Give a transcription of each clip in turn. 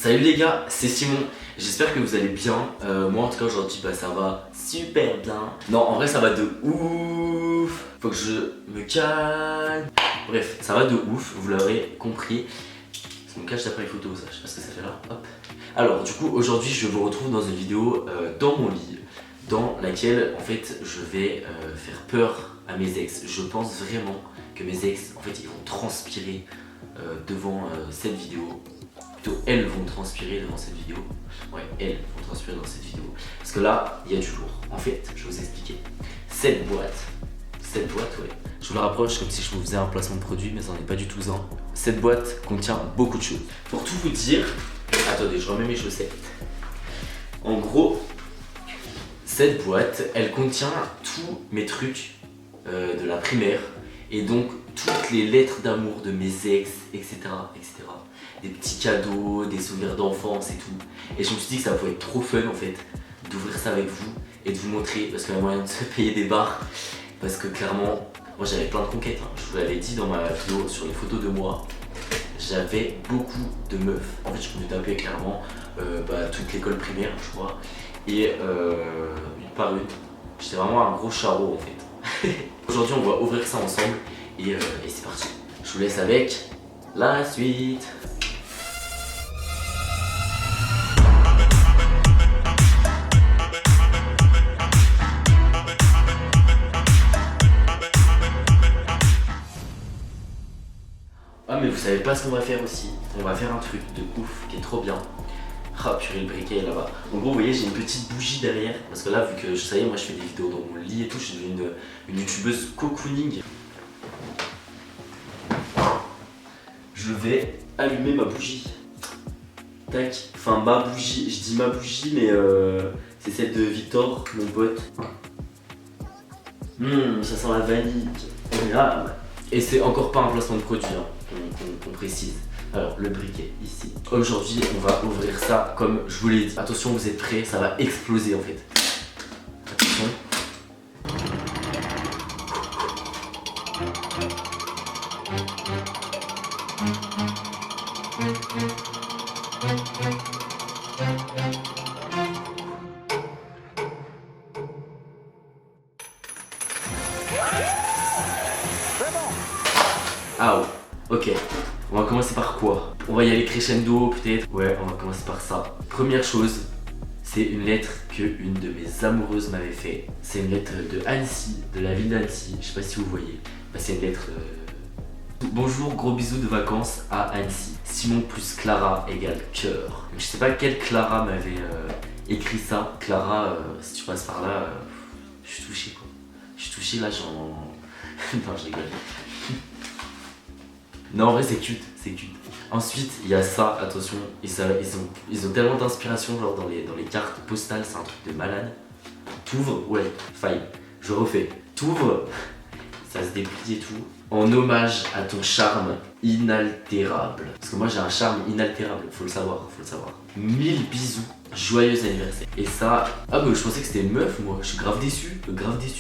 Salut les gars, c'est Simon, j'espère que vous allez bien. Moi en tout cas aujourd'hui ça va super bien. Non en vrai ça va de ouf. Faut que je me calme. Bref, ça va de ouf, vous l'aurez compris. Ça me cache l'appareil photo ça, je sais pas ce que ça fait là. Hop. Alors du coup aujourd'hui je vous retrouve dans une vidéo dans mon lit, dans laquelle en fait je vais faire peur à mes ex. Je pense vraiment que mes ex en fait ils vont transpirer devant cette vidéo. Plutôt elles vont transpirer devant cette vidéo. Ouais, elles vont transpirer dans cette vidéo. Parce que là, il y a du lourd. En fait, je vais vous expliquer. Cette boîte, ouais. Je vous la rapproche comme si je vous faisais un placement de produit, mais ça n'en est pas du tout un. Cette boîte contient beaucoup de choses. Pour tout vous dire, attendez, je remets mes chaussettes. En gros, cette boîte, elle contient tous mes trucs de la primaire. Et donc, toutes les lettres d'amour de mes ex, etc. etc. Des petits cadeaux, des souvenirs d'enfance et tout. Et je me suis dit que ça pouvait être trop fun en fait d'ouvrir ça avec vous et de vous montrer, parce qu'il y a moyen de se payer des bars. Parce que clairement, moi j'avais plein de conquêtes, hein. Je vous l'avais dit dans ma vidéo sur les photos de moi. J'avais beaucoup de meufs. En fait je pouvais taper clairement toute l'école primaire je crois. Et une par une. J'étais vraiment un gros charreau en fait. Aujourd'hui on va ouvrir ça ensemble et c'est parti. Je vous laisse avec la suite. Ah mais vous savez pas ce qu'on va faire aussi. On va faire un truc de ouf qui est trop bien. Ah purée, le briquet est là-bas. En gros vous voyez j'ai une petite bougie derrière. Parce que là vu que je savais moi je fais des vidéos dans mon lit et tout, je suis devenue une youtubeuse cocooning. Je vais allumer ma bougie. Tac. Enfin ma bougie, je dis ma bougie mais c'est celle de Victor, mon pote. Ça sent la vanille. Et c'est encore pas un placement de produit hein, qu'on précise. Alors le briquet ici. Aujourd'hui on va ouvrir ça comme je vous l'ai dit. Attention vous êtes prêts, ça va exploser en fait. Attention. Ah ouais, ok. On va commencer par quoi? On va y aller crescendo peut-être. Ouais, on va commencer par ça. Première chose, c'est une lettre que une de mes amoureuses m'avait fait. C'est une lettre de Annecy, de la ville d'Annecy. Je sais pas si vous voyez. C'est une lettre. Bonjour, gros bisous de vacances à Annecy. Simon plus Clara égale cœur. Je sais pas quelle Clara m'avait écrit ça. Clara, si tu passes par là, je suis touché quoi. Je suis touché là, j'en. Non, je rigole. Non, en vrai, c'est cute, c'est cute. Ensuite, il y a ça, attention, ils ont tellement d'inspiration, genre dans les cartes postales, c'est un truc de malade. T'ouvres, ouais, faille, je refais. T'ouvres, ça se déplie et tout, en hommage à ton charme inaltérable. Parce que moi, j'ai un charme inaltérable, faut le savoir, faut le savoir. 1000 bisous, joyeux anniversaire. Et ça, ah bah, je pensais que c'était une meuf, moi, je suis grave déçu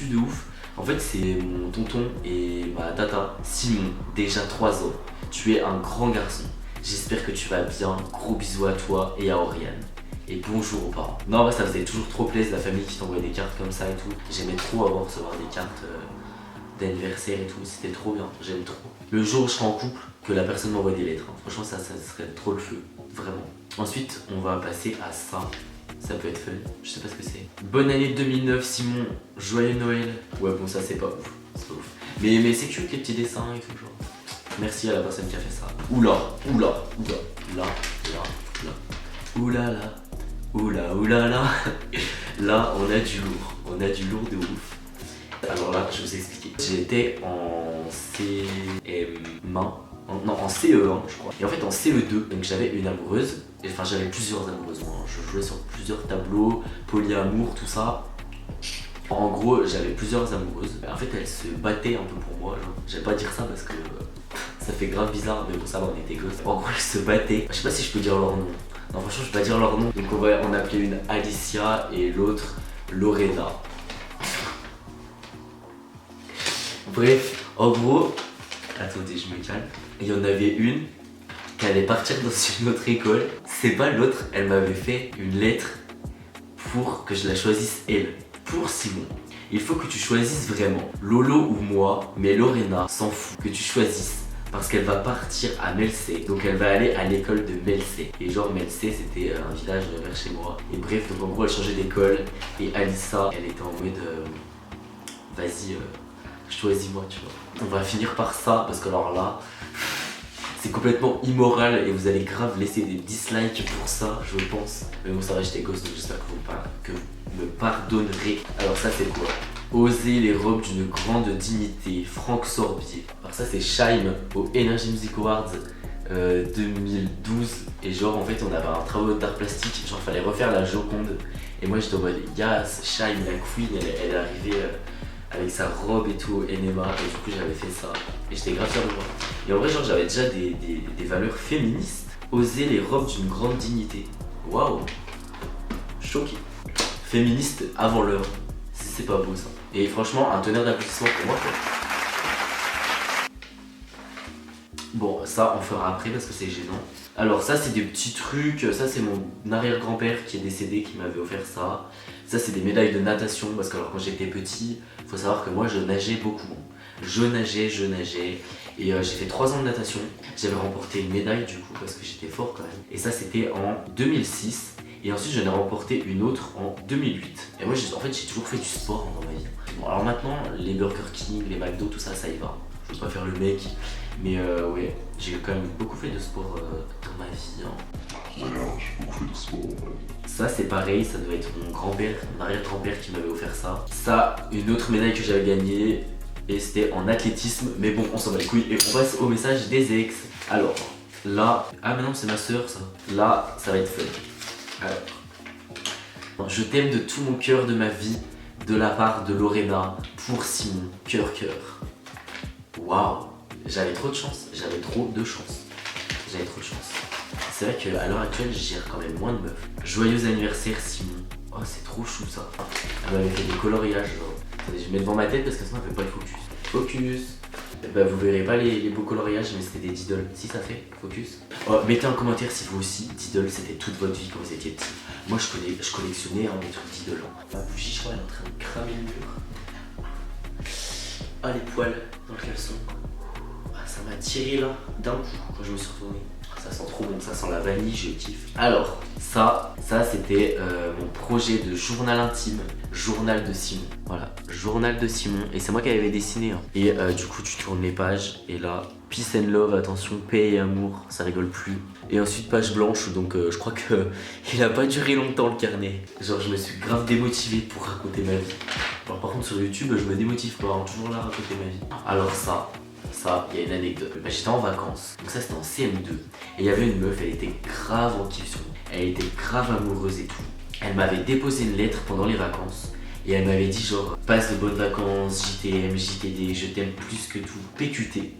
de ouf. En fait c'est mon tonton et ma tata, Simon, déjà 3 ans. Tu es un grand garçon. J'espère que tu vas bien. Gros bisous à toi et à Oriane. Et bonjour aux parents. Non en vrai ça faisait toujours trop plaisir la famille qui t'envoyait des cartes comme ça et tout. J'aimais trop avoir recevoir des cartes d'anniversaire et tout. C'était trop bien, j'aime trop. Le jour où je serai en couple, que la personne m'envoie des lettres. Hein. Franchement ça serait trop le feu. Vraiment. Ensuite on va passer à ça. Ça peut être fun, je sais pas ce que c'est. Bonne année 2009 Simon, joyeux Noël. Ouais bon ça c'est pas ouf, c'est pas ouf. Mais c'est cute les petits dessins et tout genre. Merci à la personne qui a fait ça. Oula. Là on a du lourd de ouf. Alors là je vais vous expliquer. J'étais en CM1. Non, en CE1 je crois. Et en fait en CE2, donc j'avais une amoureuse. Enfin j'avais plusieurs amoureuses moi. Je jouais sur plusieurs tableaux, polyamour, tout ça. En gros j'avais plusieurs amoureuses. En fait elles se battaient un peu pour moi. Je vais pas dire ça parce que ça fait grave bizarre, mais bon ça va, on était gosses. En gros elles se battaient. Je sais pas si je peux dire leur nom. Non franchement je peux pas dire leur nom. Donc on va en appeler une Alicia et l'autre Lorena. Bref, en gros, attendez je me calme. Il y en avait une qu'elle allait partir dans une autre école. C'est pas l'autre, elle m'avait fait une lettre pour que je la choisisse elle. Pour Simon, il faut que tu choisisses vraiment Lolo ou moi, mais Lorena s'en fout que tu choisisses. Parce qu'elle va partir à Melcé, donc elle va aller à l'école de Melcé. Et genre Melcé c'était un village vers chez moi. Et bref, donc en gros elle changeait d'école. Et Alissa, elle était en mode vas-y, choisis-moi, tu vois. On va finir par ça, parce que alors là, c'est complètement immoral et vous allez grave laisser des dislikes pour ça, je pense. Mais bon, ça va, j'étais gosse, donc j'espère que vous me pardonnerez. Alors ça c'est quoi? Oser les robes d'une grande dignité, Franck Sorbier. Alors ça c'est Shaim au Energy Music Awards 2012. Et genre en fait on avait un travail d'art plastique, genre fallait refaire la Joconde. Et moi j'étais en mode yes, Shaim la queen, elle est arrivée avec sa robe et tout au NMA. Et du coup j'avais fait ça et j'étais grave fier de moi. Et en vrai genre j'avais déjà des valeurs féministes. Oser les robes d'une grande dignité. Waouh, choqué. Féministe avant l'heure. C'est pas beau ça. Et franchement, un tonnerre d'applaudissements pour moi quoi. Bon, ça on fera après parce que c'est gênant. Alors ça c'est des petits trucs, ça c'est mon arrière-grand-père qui est décédé qui m'avait offert ça. Ça c'est des médailles de natation parce que alors quand j'étais petit, faut savoir que moi je nageais beaucoup. Je nageais et j'ai fait 3 ans de natation. J'avais remporté une médaille du coup parce que j'étais fort quand même. Et ça c'était en 2006. Et ensuite j'en ai remporté une autre en 2008. Et moi en fait j'ai toujours fait du sport dans ma vie. Bon alors maintenant les Burger King, les McDo, tout ça, ça y va. Je veux pas faire le mec. Mais ouais, j'ai quand même beaucoup fait de sport dans ma vie. Ouais, j'ai beaucoup fait de sport. Ouais. Ça c'est pareil, ça doit être mon grand-père, mon arrière-grand-père qui m'avait offert ça. Ça, une autre médaille que j'avais gagnée. Et c'était en athlétisme. Mais bon, on s'en bat les couilles. Et on passe au message des ex. Alors, là... Ah mais non, c'est ma soeur ça. Là, ça va être fun. Alors, je t'aime de tout mon cœur de ma vie, de la part de Lorena, pour Simon, cœur. Waouh, j'avais trop de chance, C'est vrai qu'à l'heure actuelle, je gère quand même moins de meufs. Joyeux anniversaire Simon. Oh, c'est trop chou ça. Elle m'avait fait des coloriages genre. Attendez, je mets devant ma tête parce que sinon elle fait pas le focus. Focus. Bah vous verrez pas les beaux coloriages mais c'était des Diddle. Si ça fait, focus. Oh, mettez un commentaire si vous aussi, Diddle c'était toute votre vie quand vous étiez petit. Moi je collectionnais des trucs Diddle. Ma bougie je crois elle est en train de cramer le mur. Ah les poils dans le caleçon. Ah, ça m'a tiré là d'un coup quand je me suis retourné. Ça sent trop bon, ça sent la vanille, je kiffe. Alors, ça c'était mon projet de journal intime, journal de Simon. Voilà, journal de Simon. Et c'est moi qui avais dessiné. Hein. Et du coup, tu tournes les pages. Et là, peace and love, attention, paix et amour, ça rigole plus. Et ensuite, page blanche. Donc, je crois que il a pas duré longtemps le carnet. Genre, je me suis grave démotivé pour raconter ma vie. Alors, par contre, sur YouTube, je me démotive pas. Hein, toujours là à raconter ma vie. Alors, ça, il y a une anecdote. Bah, j'étais en vacances, donc ça c'était en CM2. Et il y avait une meuf, elle était grave en kiff sur moi. Elle était grave amoureuse et tout. Elle m'avait déposé une lettre pendant les vacances. Et elle m'avait dit genre, passe de bonnes vacances, JTM, JTD, je t'aime plus que tout. PQT,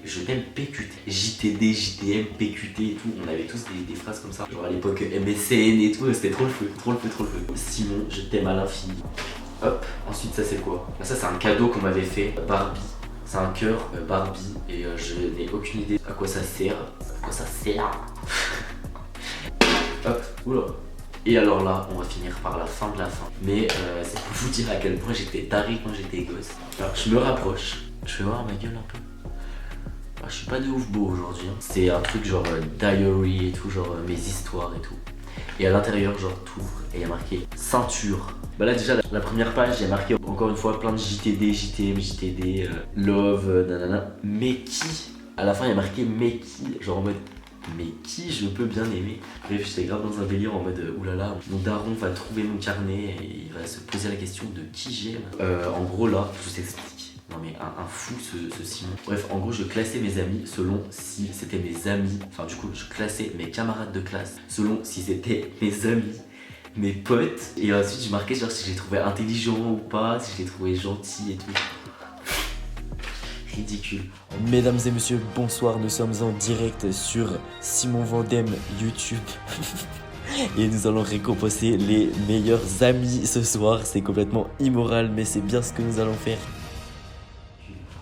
je t'aime PQT. JTD, JTM, PQT et tout. On avait tous des phrases comme ça. Genre à l'époque MSN et tout, c'était trop le feu. Simon, je t'aime à l'infini. Hop, ensuite ça c'est quoi? Ça c'est un cadeau qu'on m'avait fait, Barbie. C'est un cœur Barbie et je n'ai aucune idée à quoi ça sert. Hop, oula. Et alors là, on va finir par la fin de la fin. Mais c'est pour vous dire à quel point j'étais taré quand j'étais gosse. Alors je me rapproche. Je vais voir ma gueule un peu. Ah, je suis pas de ouf beau aujourd'hui. Hein. C'est un truc genre diary et tout, genre mes histoires et tout. Et à l'intérieur, genre t'ouvres et il y a marqué ceinture. Bah là déjà la première page, il y a marqué encore une fois plein de JTD, JTM, JTD, love, nanana. Mais qui? À la fin il y a marqué mais qui? Genre en mode mais qui je peux bien aimer? Bref, j'étais grave dans un délire en mode oulala, mon daron va trouver mon carnet et il va se poser la question de qui j'aime. En gros là, je vous explique. Non mais un fou ce Simon. Bref, en gros je classais mes amis selon si c'était mes amis. Enfin du coup je classais mes camarades de classe selon si c'était mes amis, mes potes. Et ensuite je marquais genre si je les trouvais intelligents ou pas, si je les trouvais gentils et tout. Ridicule. Mesdames et messieurs, bonsoir, nous sommes en direct sur Simon Vandem YouTube. Et nous allons récompenser les meilleurs amis ce soir. C'est complètement immoral mais c'est bien ce que nous allons faire.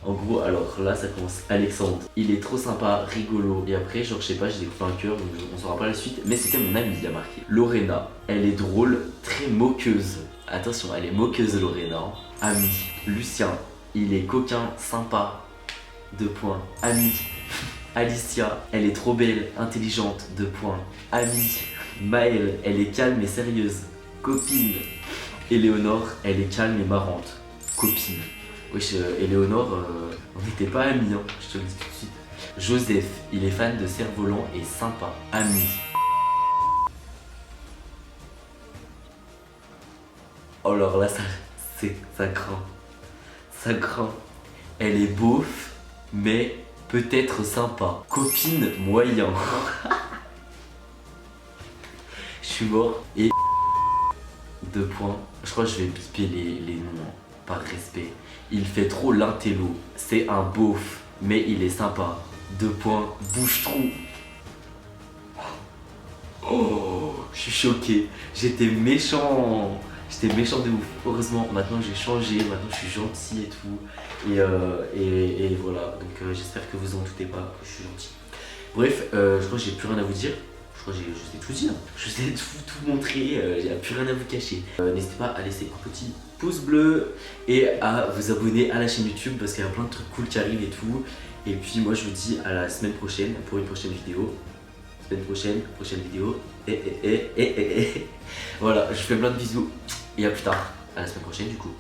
En gros, alors là ça commence. Alexandre, il est trop sympa, rigolo. Et après, genre, je sais pas, j'ai découvert un cœur, donc on saura pas la suite. Mais c'était mon ami, il a marqué. Lorena, elle est drôle, très moqueuse. Attention, elle est moqueuse, Lorena. Ami, Lucien, il est coquin, sympa. 2 points. Ami, Alicia, elle est trop belle, intelligente. 2 points. Ami, Maëlle, elle est calme et sérieuse. Copine, Éléonore, elle est calme et marrante. Copine. Wesh, Éléonore, on n'était pas amis, hein, je te le dis tout de suite. Joseph, il est fan de cerf-volant et sympa. Ami. Oh, alors là, ça craint. Ça craint. Elle est beauf, mais peut-être sympa. Copine, moyen. Je suis mort. Et 2 points. Je crois que je vais biper les noms, hein, par respect. Il fait trop l'intello. C'est un beauf, mais il est sympa. 2 points. Bouche-trou. Oh, je suis choqué. J'étais méchant. J'étais méchant de ouf. Heureusement, maintenant j'ai changé. Maintenant je suis gentil et tout. Et voilà. Donc j'espère que vous en doutez pas que je suis gentil. Bref, je crois que j'ai plus rien à vous dire. Je crois que je vous ai tout dit. Je vous ai tout montré. J'ai plus rien à vous cacher. N'hésitez pas à laisser un petit pouce bleu et à vous abonner à la chaîne YouTube parce qu'il y a plein de trucs cool qui arrivent et tout. Et puis moi je vous dis à la semaine prochaine pour une prochaine vidéo. Semaine prochaine vidéo. Voilà, je fais plein de bisous et à plus tard. À la semaine prochaine du coup.